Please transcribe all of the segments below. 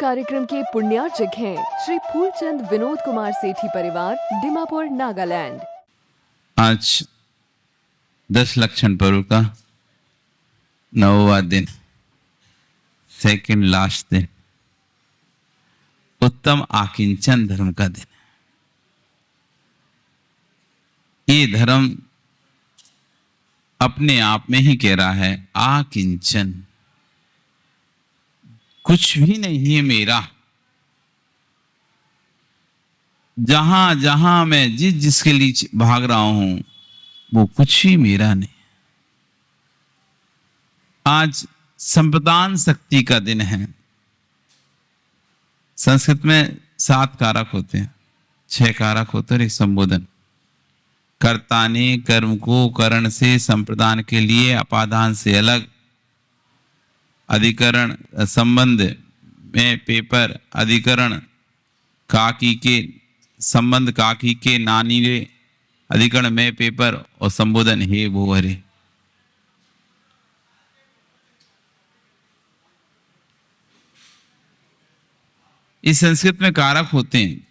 कार्यक्रम के पुण्यार्चक हैं श्री फूलचंद विनोद कुमार सेठी परिवार, डिमापुर, नागालैंड। आज 10 लक्षण पर्व का 9वां दिन, सेकंड लास्ट दिन, उत्तम आकिंचन धर्म का दिन। ये धर्म अपने आप में ही कह रहा है आकिंचन, कुछ भी नहीं है मेरा। जहां जहां मैं जिसके लिए भाग रहा हूं वो कुछ भी मेरा नहीं। आज संप्रदान शक्ति का दिन है। संस्कृत में 7 कारक होते हैं, 6 कारक होते हैं। एक संबोधन, कर्ता ने कर्म को करण से संप्रदान के लिए अपादान से अलग, अधिकरण संबंध में पेपर, अधिकरण काकी के संबंध काकी के नानी रे, अधिकरण में पेपर और संबोधन हे वो हरे। इस संस्कृत में कारक होते हैं।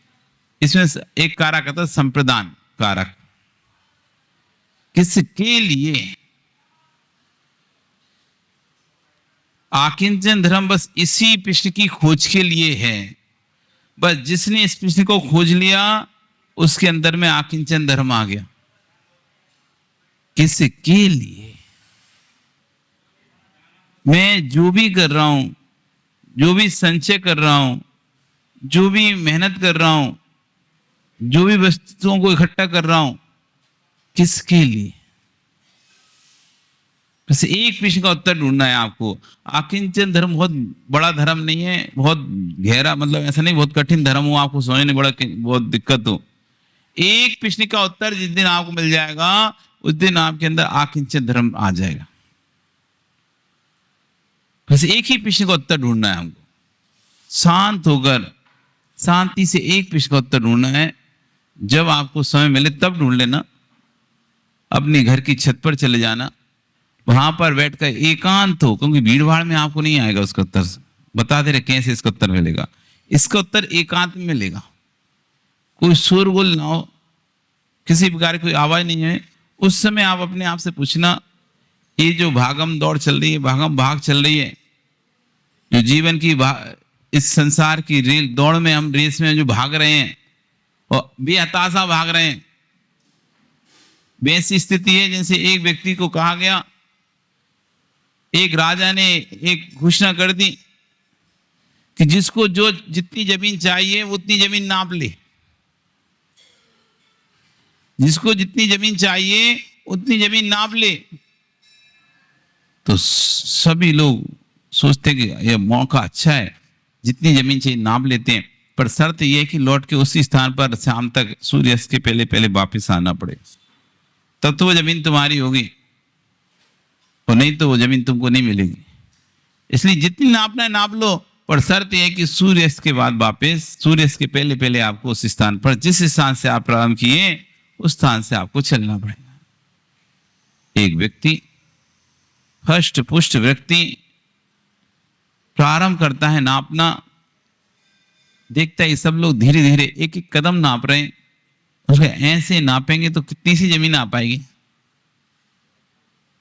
इसमें एक कारक आता है संप्रदान कारक। किसके लिए? आकिंचन धर्म बस इसी प्रश्न की खोज के लिए है। बस जिसने इस प्रश्न को खोज लिया उसके अंदर में आकिंचन धर्म आ गया। किसके लिए? मैं जो भी कर रहा हूं, जो भी संचय कर रहा हूं, जो भी मेहनत कर रहा हूं, जो भी वस्तुओं को इकट्ठा कर रहा हूं, किसके लिए? बस एक प्रश्न का उत्तर ढूंढना है आपको। आकिंचन धर्म बहुत बड़ा धर्म नहीं है, बहुत गहरा, मतलब ऐसा नहीं बहुत कठिन धर्म हो, आपको समझने बड़ा बहुत दिक्कत हो। एक प्रश्न का उत्तर जिस दिन आपको मिल जाएगा उस दिन आपके अंदर आकिंचन धर्म आ जाएगा। बस एक ही प्रश्न का उत्तर ढूंढना है हमको। शांत होकर शांति से एक प्रश्न का उत्तर ढूंढना है। जब आपको समय मिले तब ढूंढ लेना। अपने घर की छत पर चले जाना, वहां पर बैठकर एकांत हो, क्योंकि भीड़ भाड़ में आपको नहीं आएगा उसका उत्तर। बता दे रहे कैसे इसका उत्तर मिलेगा। इसका उत्तर एकांत में मिलेगा। कोई शोरगुल ना हो, किसी प्रकार की कोई आवाज नहीं है। उस समय आप अपने आप से पूछना, ये जो भागम दौड़ चल रही है, भागम भाग चल रही है, जो जीवन की इस संसार की रेल दौड़ में हम रेस में जो भाग रहे हैं और बेहताशा भाग रहे हैं, वैसी स्थिति है जैसे एक व्यक्ति को कहा गया, एक राजा ने एक घोषणा कर दी कि जिसको जो जितनी जमीन चाहिए उतनी जमीन नाप ले। जिसको जितनी जमीन चाहिए उतनी जमीन नाप ले। तो सभी लोग सोचते कि यह मौका अच्छा है, जितनी जमीन चाहिए नाप लेते हैं, पर शर्त यह है कि लौट के उसी स्थान पर शाम तक सूर्यास्त के पहले पहले वापस आना पड़े, तब तो वो जमीन तुम्हारी होगी, और नहीं तो वो जमीन तुमको नहीं मिलेगी। इसलिए जितनी नापना है नाप लो, पर शर्त यह है कि सूर्यास्त के बाद वापस, सूर्यास्त के पहले पहले आपको उस स्थान पर, जिस स्थान से आप प्रारंभ किए उस स्थान से आपको चलना पड़ेगा। एक व्यक्ति, हष्ट पुष्ट व्यक्ति प्रारंभ करता है नापना, देखता है सब लोग धीरे धीरे एक एक कदम नाप रहे हैं। उसको ऐसे नापेंगे तो कितनी सी जमीन आ पाएगी?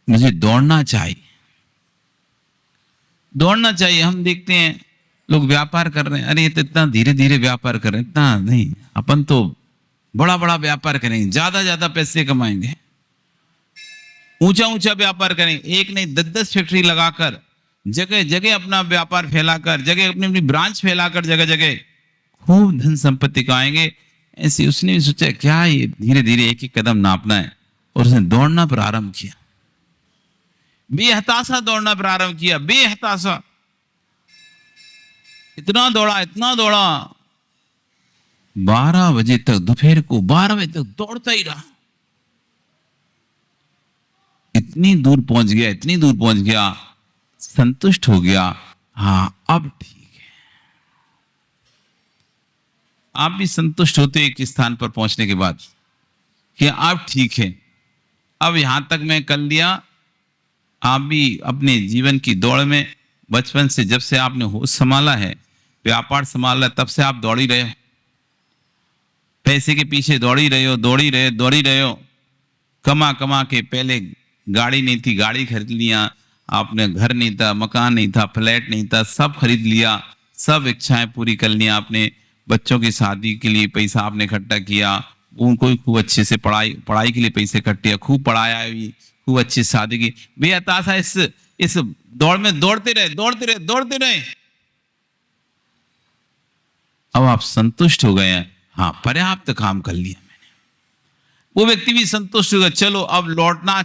मुझे दौड़ना चाहिए, दौड़ना चाहिए। हम देखते हैं लोग व्यापार कर रहे हैं, अरे ये तो इतना धीरे धीरे व्यापार कर रहे हैं, इतना नहीं, अपन तो बड़ा बड़ा व्यापार करेंगे, ज्यादा ज्यादा पैसे कमाएंगे, ऊंचा ऊंचा व्यापार करेंगे, एक नहीं 10-10 फैक्ट्री लगाकर, जगह जगह अपना व्यापार फैलाकर, जगह अपनी अपनी ब्रांच फैलाकर जगह जगह खूब धन संपत्ति कमाएंगे। ऐसे उसने भी सोचा क्या ये धीरे धीरे एक एक कदम नापना है, और उसने दौड़ना प्रारंभ किया। बेहताशा दौड़ना प्रारंभ किया, बेहताशा। इतना दौड़ा 12 बजे तक, दोपहर को 12 बजे तक दौड़ता ही रहा। इतनी दूर पहुंच गया, संतुष्ट हो गया। हाँ, अब ठीक है। आप भी संतुष्ट होते एक स्थान पर पहुंचने के बाद कि अब ठीक है, अब यहां तक मैं कर लिया। आप भी अपने जीवन की दौड़ में बचपन से जब से आपने होश संभाला है, व्यापार संभाल रहा है, तब से आप दौड़ ही रहे हो, पैसे के पीछे दौड़ ही रहे हो, दौड़ ही रहे हो। कमा कमा के पहले गाड़ी नहीं थी, गाड़ी खरीद लिया आपने, घर नहीं था, मकान नहीं था, फ्लैट नहीं था, सब खरीद लिया, सब इच्छाएं पूरी कर लिया आपने। बच्चों की शादी के लिए पैसा आपने इकट्ठा किया, उनको खूब अच्छे से पढ़ाई के लिए पैसे इकट्ठे किया, खूब पढ़ाया भी, खूब अच्छी शादी की। बेहताशा इस दौड़ में दौड़ते रहे। अब आप संतुष्ट हो गए हैं, हाँ पर्याप्त काम कर लिया मैंने। वो व्यक्ति भी संतुष्ट हो गया, चलो अब लौटना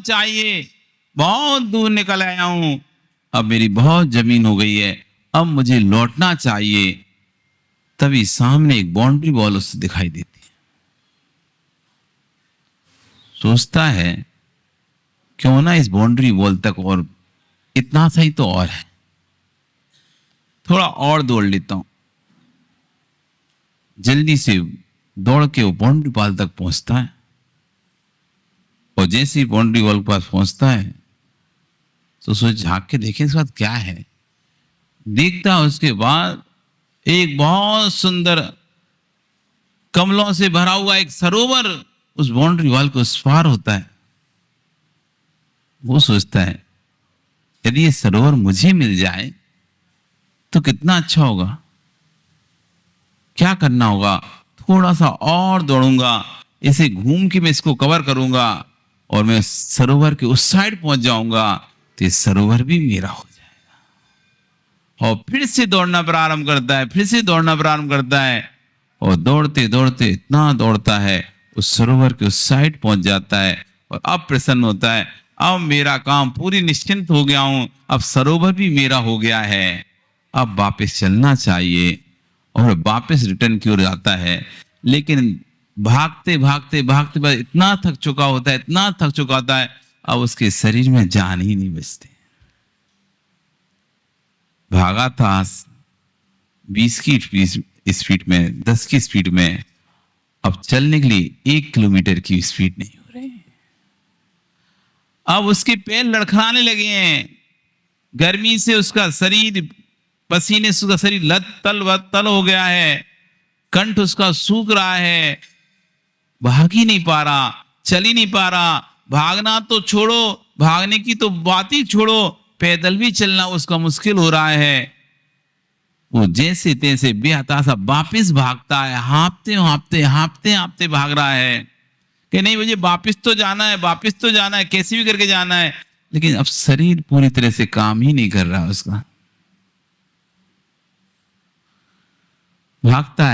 चाहिए, बहुत दूर निकल आया हूं, अब मेरी बहुत जमीन हो गई है, अब मुझे लौटना चाहिए। तभी सामने एक बाउंड्री वॉल उससे दिखाई देती है। सोचता है क्यों ना इस बाउंड्री वॉल तक, और इतना सही तो और है, थोड़ा और दौड़ लेता हूं। जल्दी से दौड़ के वो बाउंड्री वॉल तक पहुंचता है, और जैसे ही बाउंड्री वॉल के पास पहुंचता है तो सोच झांक के देखे इसके बाद क्या है। देखता उसके बाद एक बहुत सुंदर कमलों से भरा हुआ एक सरोवर उस बाउंड्री वॉल को उस पार होता है। वो सोचता है यदि ये सरोवर मुझे मिल जाए तो कितना अच्छा होगा। क्या करना होगा, थोड़ा सा और दौड़ूंगा, इसे घूम के मैं इसको कवर करूंगा और मैं सरोवर के उस साइड पहुंच जाऊंगा तो ये सरोवर भी मेरा हो जाएगा। और फिर से दौड़ना प्रारंभ करता है, और दौड़ते दौड़ते इतना दौड़ता है उस सरोवर के उस साइड पहुंच जाता है, और अब प्रसन्न होता है, अब मेरा काम पूरी निश्चिंत हो गया हूं, अब सरोवर भी मेरा हो गया है, अब वापस चलना चाहिए। और वापस रिटर्न की ओर जाता है, लेकिन भागते इतना थक चुका होता है, अब उसके शरीर में जान ही नहीं बचती। भागा था 20 की स्पीड में, 10 की स्पीड में, अब चलने के लिए 1 किलोमीटर की स्पीड नहीं हो रही। अब उसके पैर लड़खड़ाने लगे हैं, गर्मी से उसका शरीर, पसीने से उसका शरीर तल हो गया है, कंठ उसका सूख रहा है, भाग ही नहीं पा रहा, चल ही नहीं पा रहा। भागना तो छोड़ो, भागने की तो बात ही छोड़ो, पैदल भी चलना उसका मुश्किल हो रहा है। वो जैसे तैसे बेहताशा वापिस भागता है, हाँपते भाग रहा है कि नहीं मुझे वापिस तो जाना है, कैसे भी करके जाना है। लेकिन अब शरीर पूरी तरह से काम ही नहीं कर रहा उसका। भागता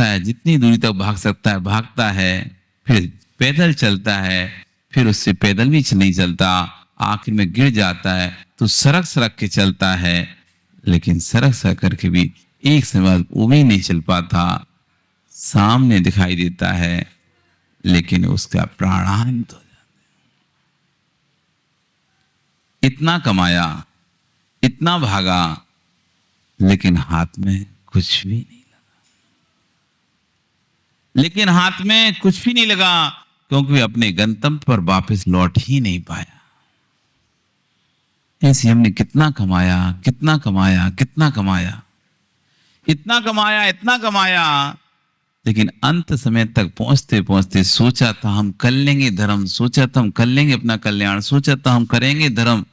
है जितनी दूरी तक भाग सकता है भागता है, फिर पैदल चलता है, फिर उससे पैदल भी नहीं चलता, आखिर में गिर जाता है तो सरक के चलता है, लेकिन सरक करके भी एक समय बाद वो भी नहीं चल पाता, सामने दिखाई देता है, लेकिन उसका प्राणांत हो जाता है। इतना कमाया, इतना भागा, लेकिन हाथ में कुछ भी नहीं लगा, क्योंकि अपने गंतव्य पर वापस लौट ही नहीं पाया। ऐसे हमने कितना कमाया, इतना कमाया, लेकिन अंत समय तक पहुंचते सोचा था हम कर लेंगे धर्म, सोचा था हम कर लेंगे अपना कल्याण, सोचा था हम करेंगे धर्म,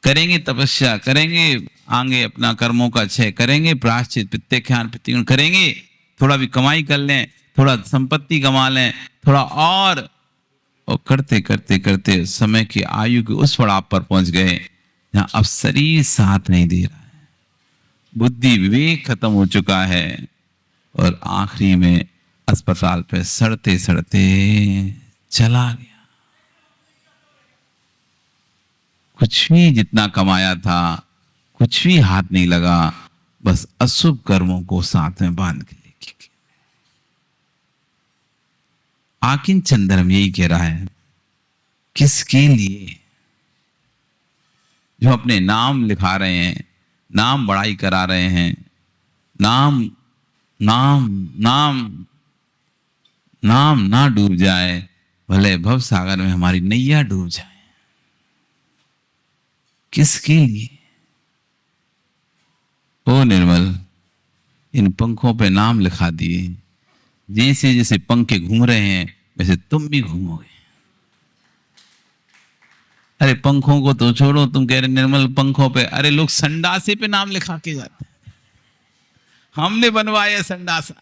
करेंगे तपस्या, करेंगे आगे अपना कर्मों का क्षय, करेंगे प्रायश्चित, पितृ करेंगे, थोड़ा भी कमाई कर लें, थोड़ा संपत्ति कमा लें, थोड़ा और करते समय की आयु के उस पड़ाव पर पहुंच गए जहां अब शरीर साथ नहीं दे रहा है, बुद्धि विवेक खत्म हो चुका है, और आखिरी में अस्पताल पे सड़ते चला गया। कुछ भी जितना कमाया था कुछ भी हाथ नहीं लगा, बस अशुभ कर्मों को साथ में बांध के लेके। आकिन चंद्रम यही कह रहा है, किसके लिए? जो अपने नाम लिखा रहे हैं, नाम बड़ाई करा रहे हैं, नाम ना डूब जाए, भले भव सागर में हमारी नैया डूब जाए। किसके लिए? ओ निर्मल, इन पंखों पे नाम लिखा दिए, जैसे जैसे पंखे घूम रहे हैं वैसे तुम भी घूमोगे। अरे पंखों को तो छोड़ो, तुम कह रहे निर्मल पंखों पे, अरे लोग संडासे पे नाम लिखा के जाते हैं। हमने बनवाया संडासा,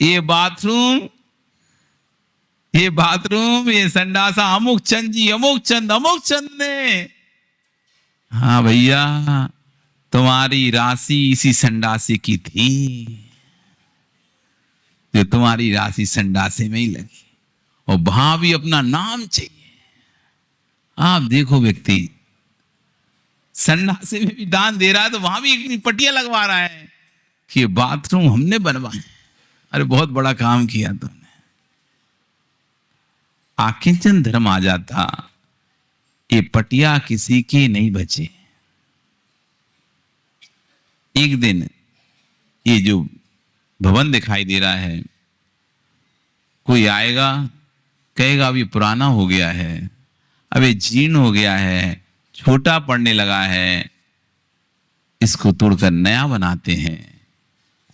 ये बाथरूम, ये संडासा अमुक चंद जी, अमुक चंद ने। हाँ भैया, तुम्हारी राशि इसी संडासे की थी, जो तुम्हारी राशि संडासे में ही लगी, और वहां भी अपना नाम चाहिए। आप देखो, व्यक्ति संडासे में भी दान दे रहा है तो वहां भी एक पटिया लगवा रहा है कि बाथरूम हमने बनवाए। अरे बहुत बड़ा काम किया तुमने। आकिंचन धर्म आ जाता, ये पटिया किसी के नहीं बचे। एक दिन ये जो भवन दिखाई दे रहा है, कोई आएगा कहेगा अब ये पुराना हो गया है, अब ये जीर्ण हो गया है, छोटा पड़ने लगा है, इसको तोड़कर नया बनाते हैं।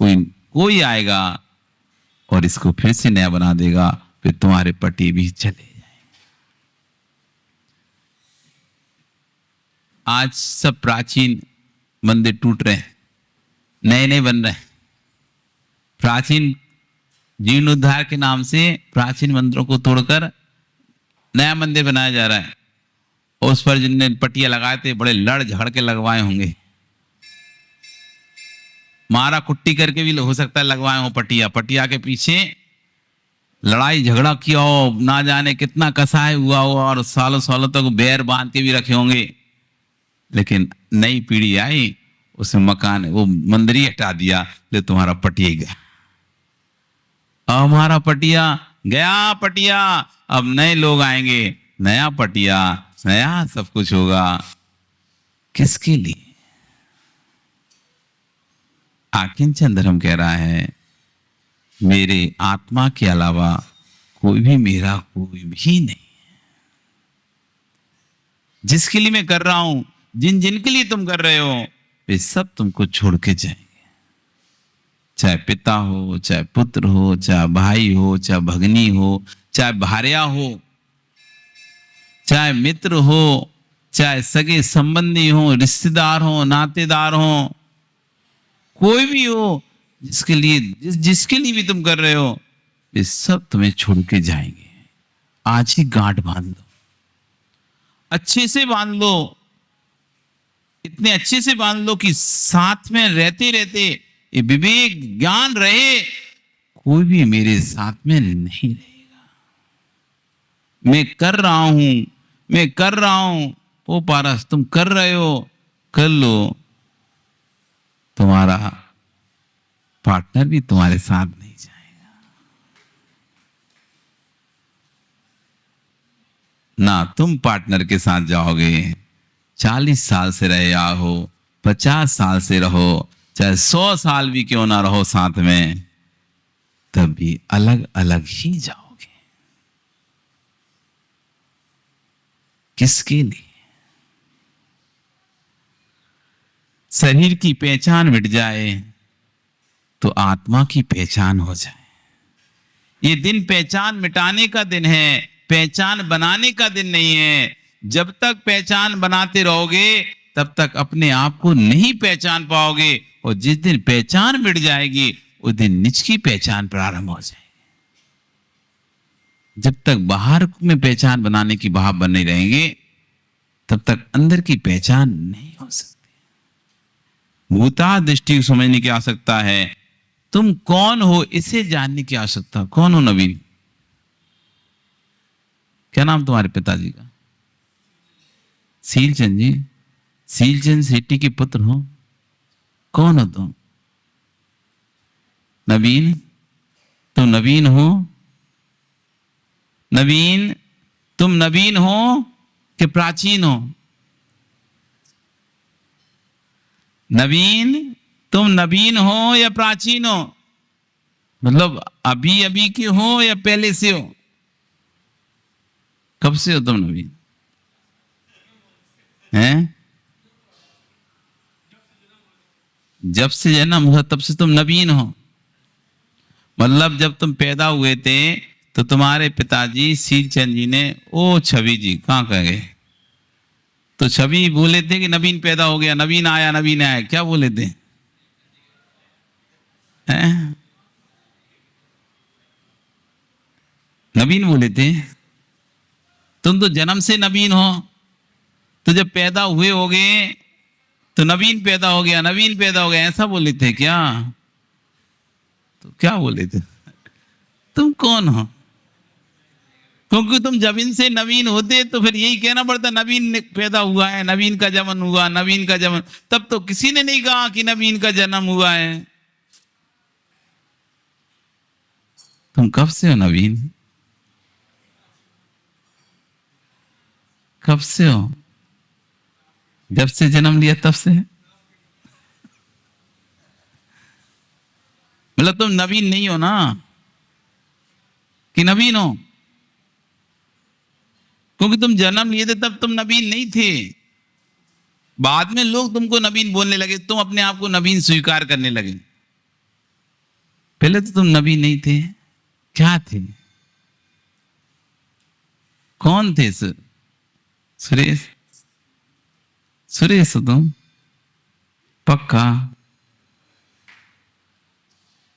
कोई आएगा और इसको फिर से नया बना देगा, फिर तुम्हारे पट्टी भी चले जाएंगे। आज सब प्राचीन मंदिर टूट रहे हैं, नए नए बन रहे हैं। प्राचीन जीर्णोद्धार के नाम से प्राचीन मंदिरों को तोड़कर नया मंदिर बनाया जा रहा है। उस पर जिनने पट्टियां लगाए थे बड़े लड़ झगड़ के लगवाए होंगे, मारा कुट्टी करके भी हो सकता है लगवाए हो पट्टिया के पीछे लड़ाई झगड़ा किया हो, ना जाने कितना कसाई हुआ हो, और सालों सालों तक बैर बांध के भी रखे होंगे। लेकिन नई पीढ़ी आई, उसने मकान वो मंदिर ही हटा दिया, ले तुम्हारा पटिया गया, हमारा पटिया, अब नए लोग आएंगे, नया पटिया, नया सब कुछ होगा। किसके लिए? आकिंचन धर्म कह रहा है, मेरे आत्मा के अलावा कोई भी मेरा कोई भी नहीं। जिसके लिए मैं कर रहा हूं, जिनके लिए तुम कर रहे हो, वे सब तुमको छोड़ के जाएंगे। चाहे पिता हो, चाहे पुत्र हो, चाहे भाई हो, चाहे भगनी हो, चाहे भार्या हो, चाहे मित्र हो, चाहे सगे संबंधी हो, रिश्तेदार हो, नातेदार हो, कोई भी हो, जिसके लिए भी तुम कर रहे हो, वे सब तुम्हें छोड़ के जाएंगे। आज ही गांठ बांध लो, अच्छे से बांध लो, इतने अच्छे से बांध लो कि साथ में रहते रहते ये विवेक ज्ञान रहे, कोई भी मेरे साथ में नहीं रहेगा। मैं कर रहा हूं, ओ पारस तुम कर रहे हो, कर लो, तुम्हारा पार्टनर भी तुम्हारे साथ नहीं जाएगा। ना तुम पार्टनर के साथ जाओगे। 40 साल से रहे हो, 50 साल से रहो, चाहे 100 साल भी क्यों ना रहो साथ में, तब भी अलग अलग ही जाओगे। किसके लिए? शरीर की पहचान मिट जाए तो आत्मा की पहचान हो जाए। ये दिन पहचान मिटाने का दिन है, पहचान बनाने का दिन नहीं है। जब तक पहचान बनाते रहोगे तब तक अपने आप को नहीं पहचान पाओगे, और जिस दिन पहचान मिट जाएगी उस दिन निज की पहचान प्रारंभ हो जाएगी। जब तक बाहर में पहचान बनाने की भाव बने रहेंगे तब तक अंदर की पहचान नहीं हो सकती। भूता दृष्टि समझने की आवश्यकता है, तुम कौन हो इसे जानने की आवश्यकता। कौन हो नवीन? क्या नाम तुम्हारे पिताजी का? सीलचंद जी। सीलचंद सेठी के पुत्र हो? कौन हो तुम? नवीन। तुम नवीन हो? नवीन, तुम नवीन हो कि प्राचीन हो? नवीन, तुम नवीन हो या प्राचीन हो? मतलब अभी अभी के हो या पहले से हो? कब से हो तुम नवीन? हैं? जब से जन्म हुआ तब से तुम नवीन हो। मतलब जब तुम पैदा हुए थे तो तुम्हारे पिताजी शीलचंद जी ने ओ छवि जी कहाँ कह गए, तो छवि बोले थे कि नवीन पैदा हो गया, नवीन आया, नवीन आया, क्या बोले थे हैं? नवीन बोले थे। तुम तो जन्म से नवीन हो, तो जब पैदा हुए होगे तो नवीन पैदा हो गया, नवीन पैदा हो गया, ऐसा बोले थे क्या? तो क्या बोले थे? तुम कौन हो? क्योंकि तुम जब इनसे नवीन होते तो फिर यही कहना पड़ता नवीन पैदा हुआ है, नवीन का जन्म हुआ, नवीन का जन्म। तब तो किसी ने नहीं कहा कि नवीन का जन्म हुआ है। तुम कब से हो नवीन? कब से हो? जब से जन्म लिया तब से? मतलब तुम नवीन नहीं हो ना, कि नवीन हो? क्योंकि तुम जन्म लिए थे तब तुम नवीन नहीं थे। बाद में लोग तुमको नवीन बोलने लगे, तुम अपने आप को नवीन स्वीकार करने लगे। पहले तो तुम नवीन नहीं थे। क्या थे? कौन थे? सुरेश? सुरेश हो तुम? पक्का?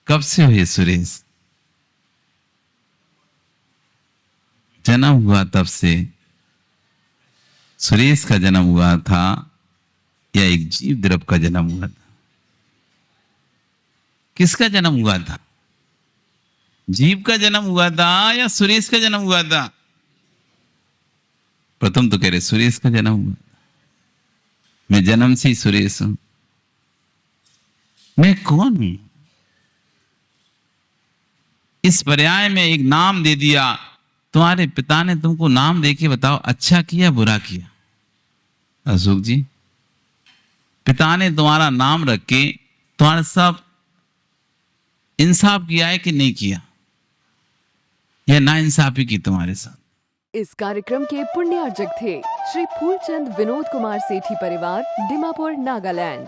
कब से हो ये सुरेश? जन्म हुआ तब से सुरेश का जन्म हुआ था या एक जीव द्रव का जन्म हुआ था? किसका जन्म हुआ था? जीव का जन्म हुआ था या सुरेश का जन्म हुआ था? प्रथम तो कह रहे सुरेश का जन्म हुआ। मैं जन्म से ही सुरेश हूं। मैं कौन हूं? इस पर्याय में एक नाम दे दिया। तुम्हारे पिता ने तुमको नाम देके बताओ अच्छा किया बुरा किया? अशोक जी, पिता ने तुम्हारा नाम रख के तुम्हारे साथ इंसाफ किया है कि नहीं किया, या ना इंसाफी की तुम्हारे साथ? इस कार्यक्रम के पुण्यार्जक थे श्री फूलचंद विनोद कुमार सेठी परिवार, डिमापुर, नागालैंड।